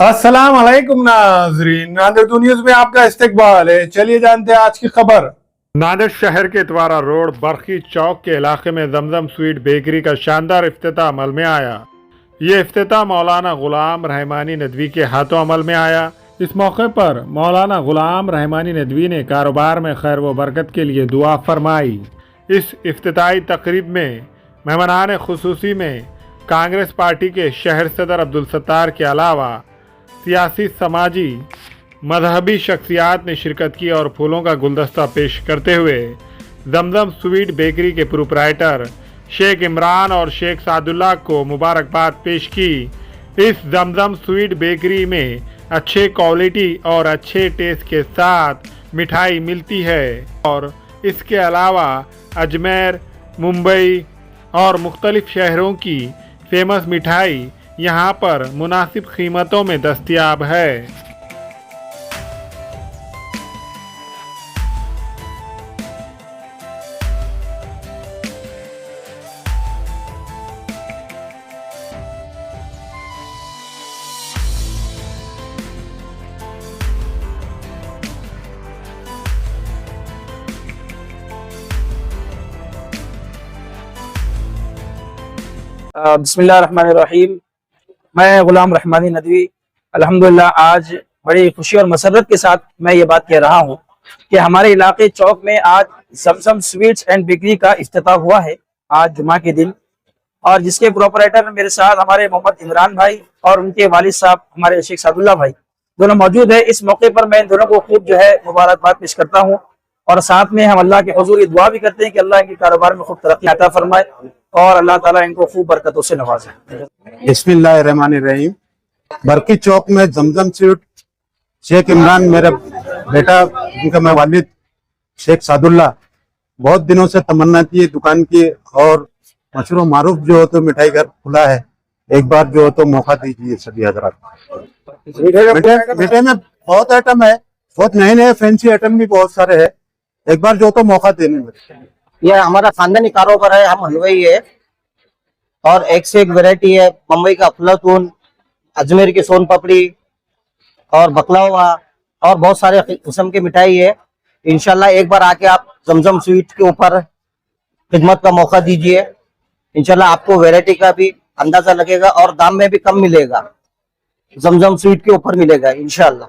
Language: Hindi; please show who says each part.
Speaker 1: अस्सलाम वालेकुम नाज़रीन, नादिर न्यूज़ में आपका इस्तकबाल है। चलिए जानते हैं आज की खबर। नादिर शहर के इतवारा रोड बरखी चौक के इलाके में जमजम स्वीट बेकरी का शानदार इफ्तिताह अमल में आया। ये इफ्तिताह मौलाना गुलाम रहमानी नदवी के हाथों अमल में आया। इस मौके पर मौलाना गुलाम रहमानी नदवी ने कारोबार में खैर व बरकत के लिए दुआ फरमाई। इस इफ्तिताही तकरीब में मेहमानान खुसूसी में कांग्रेस पार्टी के शहर सदर अब्दुल सत्तार के अलावा सियासी, समाजी, मजहबी शख्सियात ने शिरकत की और फूलों का गुलदस्ता पेश करते हुए जमजम स्वीट बेकरी के प्रोप्राइटर शेख इमरान और शेख सादुल्लाह को मुबारकबाद पेश की। इस जमजम स्वीट बेकरी में अच्छे क्वालिटी और अच्छे टेस्ट के साथ मिठाई मिलती है और इसके अलावा अजमेर, मुंबई और मुख्तलिफ शहरों की फेमस मिठाई यहाँ पर मुनासिब कीमतों में दस्तयाब है।
Speaker 2: बिस्मिल्लाहिर्रहमानिर्रहीम। मैं गुलाम रहमानी नदवी अल्हम्दुलिल्लाह आज बड़ी खुशी और मसरत के साथ मैं ये बात कह रहा हूँ कि हमारे इलाके चौक में आज जमजम स्वीट्स एंड बेकरी का इफ्तिताह हुआ है आज जुमा के दिन, और जिसके प्रोपराइटर मेरे साथ हमारे मोहम्मद इमरान भाई और उनके वालिद साहब हमारे शेख सादुल्लाह भाई दोनों मौजूद है। इस मौके पर मैं इन दोनों को खूब जो है मुबारकबाद पेश करता हूँ और साथ में हम अल्लाह के हुजूर दुआ भी करते हैं कि अल्लाह इनके कारोबार में खूब तरक्की अता फरमाए और अल्लाह ताला इनको खूब बरकतों से नवाजे।
Speaker 3: बिस्मिल्लाहिर्रहमानिर्रहीम। बरकी चौक में जमजम स्वीट शेख इमरान मेरा बेटा, उनका मैं वालिद शेख सादुल्लाह, बहुत दिनों से तमन्ना थी दुकान की और मशहूर मारूफ जो हो तो मिठाई घर खुला है, एक बार जो हो तो मौका दीजिए सभी हजरात। मीठे में बहुत आइटम है, बहुत नए नए फैंसी आइटम भी बहुत सारे है, एक बार जो हो तो मौका देने में।
Speaker 4: यह हमारा खानदानी कारोबार है, हम हलवाई है और एक से एक वैरायटी है। मुंबई का अफलातून, अजमेर की सोन पापड़ी और बकलावा और बहुत सारे किस्म की मिठाई है। इंशाल्लाह एक बार आके आप जमजम स्वीट के ऊपर खिदमत का मौका दीजिए, इंशाल्लाह आपको वैरायटी का भी अंदाजा लगेगा और दाम में भी कम मिलेगा, जमजम स्वीट के ऊपर मिलेगा इंशाल्लाह।